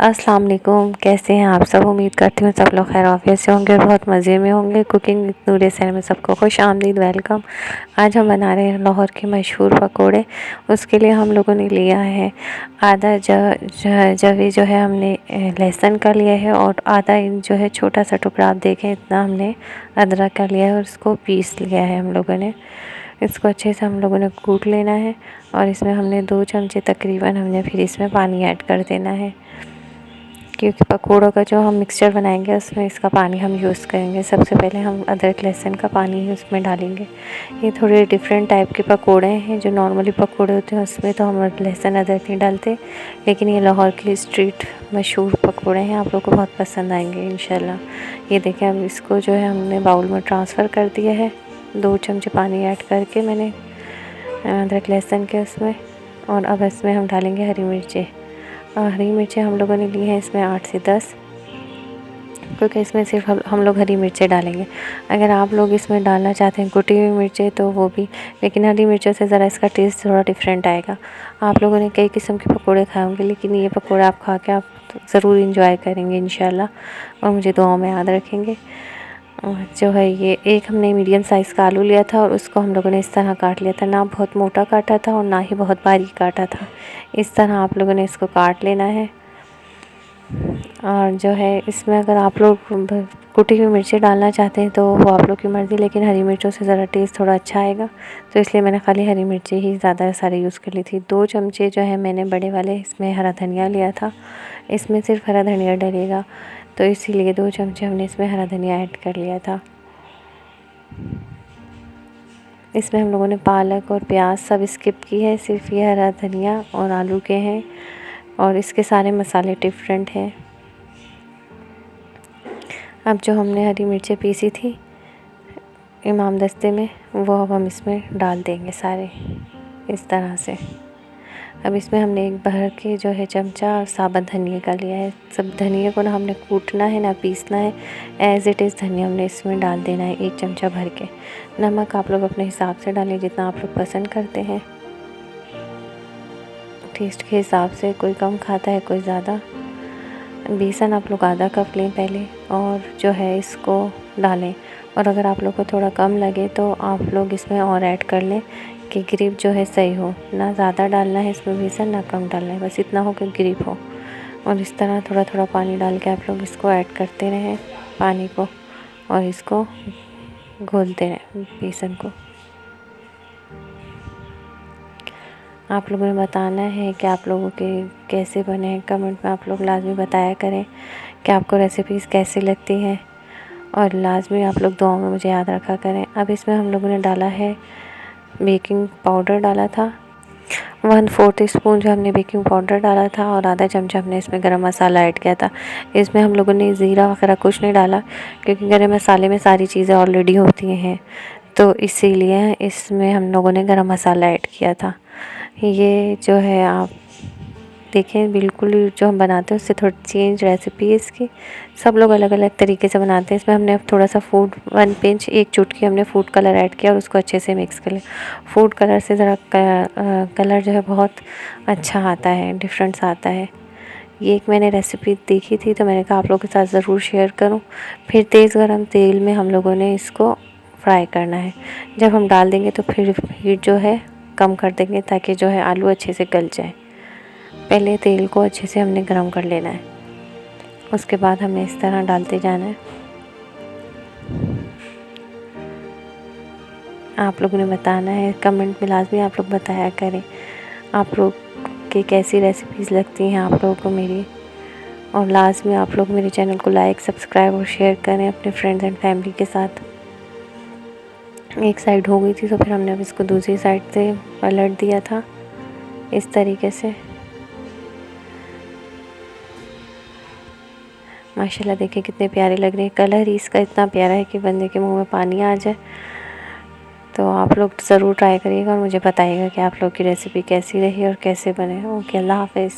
अस्सलाम वालेकुम। कैसे हैं आप सब? उम्मीद करती हूँ सब लोग खैर आफियत से होंगे, बहुत मज़े में होंगे। कुकिंग विद नूर सैर में सबको खुश आमदीद, वेलकम। आज हम बना रहे हैं लाहौर के मशहूर पकोड़े। उसके लिए हम लोगों ने लिया है आधा जवे जो है हमने लहसुन का लिया है, और आधा जो है छोटा सा टुकड़ा, आप देखें इतना हमने अदरक का लिया है, और इसको पीस लिया है हम लोगों ने। इसको अच्छे से हम लोगों ने कूट लेना है, और इसमें हमने 2 चमचे तकरीबन हमने फिर इसमें पानी ऐड कर देना है, क्योंकि पकोड़ों का जो हम मिक्सचर बनाएंगे उसमें इसका पानी हम यूज़ करेंगे। सबसे पहले हम अदरक लहसुन का पानी ही उसमें डालेंगे। ये थोड़े डिफरेंट टाइप के पकोड़े हैं। जो नॉर्मली पकोड़े होते हैं उसमें तो हम लहसुन अदरक नहीं डालते, लेकिन ये लाहौर की स्ट्रीट मशहूर पकोड़े हैं, आप लोग को बहुत पसंद आएंगे इंशाल्लाह। ये देखें, अब इसको जो है हमने बाउल में ट्रांसफ़र कर दिया है। 2 चमचे पानी ऐड करके मैंने अदरक लहसुन के उसमें, और अब इसमें हम डालेंगे हरी मिर्चें। और हरी मिर्चें हम लोगों ने ली हैं इसमें 8 से 10, क्योंकि इसमें सिर्फ हम लोग हरी मिर्चें डालेंगे। अगर आप लोग इसमें डालना चाहते हैं कुटी हुई मिर्चें तो वो भी, लेकिन हरी मिर्चों से ज़रा इसका टेस्ट थोड़ा डिफरेंट आएगा। आप लोगों ने कई किस्म के पकोड़े खाए होंगे, लेकिन ये पकोड़ा आप खा के आप ज़रूर इंजॉय करेंगे इंशाल्लाह, और मुझे दुआओं में याद रखेंगे। और जो है ये एक हमने मीडियम साइज़ का आलू लिया था, और उसको हम लोगों ने इस तरह काट लिया था। ना बहुत मोटा काटा था और ना ही बहुत बारीक काटा था। इस तरह आप लोगों ने इसको काट लेना है। और जो है इसमें अगर आप लोग कुटी हुई मिर्ची डालना चाहते हैं तो वो आप लोग की मर्ज़ी, लेकिन हरी मिर्चों से ज़रा टेस्ट थोड़ा अच्छा आएगा, तो इसलिए मैंने खाली हरी मिर्ची ही ज़्यादा सारे यूज़ कर ली थी। 2 चमचे जो है मैंने बड़े वाले इसमें हरा धनिया लिया था। इसमें सिर्फ हरा धनिया डलेगा, तो इसीलिए 2 चमचे हमने इसमें हरा धनिया ऐड कर लिया था। इसमें हम लोगों ने पालक और प्याज सब स्किप की है, सिर्फ ये हरा धनिया और आलू के हैं, और इसके सारे मसाले डिफरेंट हैं। अब जो हमने हरी मिर्चें पीसी थी इमाम दस्ते में, वो अब हम इसमें डाल देंगे सारे इस तरह से। अब इसमें हमने एक भर के जो है चमचा साबुत धनिया का लिया है। सब धनिया को ना हमने कूटना है ना पीसना है, एज़ इट इज़ धनिया हमने इसमें डाल देना है 1 चमचा भर के। नमक आप लोग अपने हिसाब से डालें, जितना आप लोग पसंद करते हैं, टेस्ट के हिसाब से। कोई कम खाता है कोई ज़्यादा। बेसन आप लोग आधा कप लें पहले, और जो है इसको डालें। और अगर आप लोग को थोड़ा कम लगे तो आप लोग इसमें और ऐड कर लें, कि ग्रेप जो है सही हो। ना ज़्यादा डालना है इसमें बेसन, ना कम डालना है, बस इतना हो कि ग्रेप हो। और इस तरह थोड़ा थोड़ा पानी डाल के आप लोग इसको ऐड करते रहें पानी को, और इसको घोलते रहें बेसन को। आप लोगों ने बताना है कि आप लोगों के कैसे बने हैं। कमेंट में आप लोग लाजमी बताया करें कि आपको रेसिपीज़ कैसी लगती हैं, और लाजमी आप लोग दुआओं में मुझे याद रखा करें। अब इसमें हम लोगों ने डाला है बेकिंग पाउडर डाला था 1/4 टीस्पून जो हमने बेकिंग पाउडर डाला था, और आधा चमचा हमने इसमें गरम मसाला ऐड किया था। इसमें हम लोगों ने ज़ीरा वगैरह कुछ नहीं डाला, क्योंकि गरम मसाले में सारी चीज़ें ऑलरेडी होती हैं, तो इसीलिए इसमें हम लोगों ने गरम मसाला ऐड किया था। ये जो है आप देखें, बिल्कुल जो हम बनाते हैं उससे थोड़ी चेंज रेसिपी है इसकी। सब लोग अलग अलग तरीके से बनाते हैं। इसमें हमने अब थोड़ा सा फूड 1 पिंच 1 चुटकी हमने फूड कलर ऐड किया, और उसको अच्छे से मिक्स कर लिया। फूड कलर से ज़रा कलर जो है बहुत अच्छा आता है, डिफरेंट सा आता है। ये एक मैंने रेसिपी देखी थी, तो मैंने कहा आप लोगों के साथ ज़रूर शेयर करूं। फिर तेज़ गरम तेल में हम लोगों ने इसको फ्राई करना है। जब हम डाल देंगे तो फिर हीट जो है कम कर देंगे, ताकि जो है आलू अच्छे से गल जाए। पहले तेल को अच्छे से हमने गरम कर लेना है, उसके बाद हमें इस तरह डालते जाना है। आप लोगों ने बताना है, कमेंट में लाजमी आप लोग बताया करें आप लोग की कैसी रेसिपीज़ लगती हैं आप लोगों को मेरी। और लाजमी आप लोग मेरे चैनल को लाइक, सब्सक्राइब और शेयर करें अपने फ्रेंड्स एंड फैमिली के साथ। एक साइड हो गई थी, तो फिर हमने अब इसको दूसरी साइड से पलट दिया था इस तरीके से। माशाल्लाह देखिए कितने प्यारे लग रहे हैं। कलर ही इसका इतना प्यारा है कि बंदे के मुंह में पानी आ जाए। तो आप लोग ज़रूर ट्राई करिएगा, और मुझे बताइएगा कि आप लोग की रेसिपी कैसी रही और कैसे बने। ओके, अल्लाह हाफ़िज़।